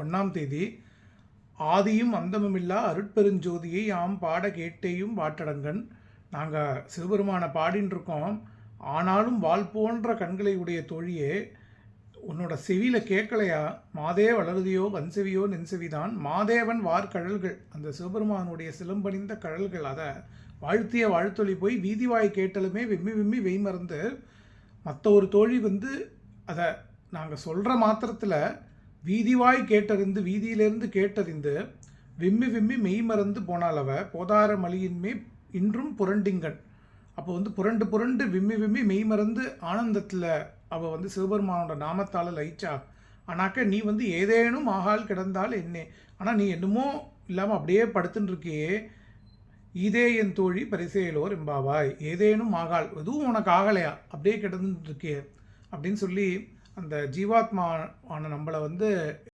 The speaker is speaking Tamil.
1ஆம் தேதி ஆதியும் அந்தமுமில்லா அருட்பெருஞ்சோதியை யாம் பாட கேட்டேயும் வாட்டடங்கன். நாங்கள் சிவபெருமானை பாடின்னு இருக்கோம். ஆனாலும் வால் போன்ற கண்களை உடைய தோழியே, உன்னோட செவியில் கேட்கலையா? மாதே வளருதியோ வன்செவியோ நென்செவிதான். மாதேவன் வார்கழல்கள், அந்த சிவபெருமானுடைய சிலம்பணிந்த கழல்கள், அதை வாழ்த்திய வாழ்த்தொழி போய் வீதிவாய் கேட்டலுமே விம்மி விம்மி வெய்மறந்து, மற்ற ஒரு தோழி அதை நாங்கள் சொல்கிற மாத்திரத்தில் வீதிவாய் கேட்டறிந்து, வீதியிலிருந்து கேட்டறிந்து விம்மி விம்மி மெய்மறந்து போனாலவ போதார மலியின்மே இன்றும் புரண்டிங்கன். அப்போ புரண்டு புரண்டு விம்மி விம்மி மெய்மறந்து ஆனந்தத்தில் அவள் சிவபெருமானோட நாமத்தால் லயிச்சா. ஆனாக்க நீ ஏதேனும் ஆகால் கிடந்தால் என்னே, ஆனால் நீ என்னமோ இல்லாமல் அப்படியே படுத்துன்னு இருக்கியே. இதே என் தோழி பரிசேலோர் எம்பாவாய். ஏதேனும் ஆகால், எதுவும் உனக்கு ஆகலையா, அப்படியே கிடந்துட்டு இருக்கியே அப்படின்னு சொல்லி அந்த ஜீவாத்மான நம்மளை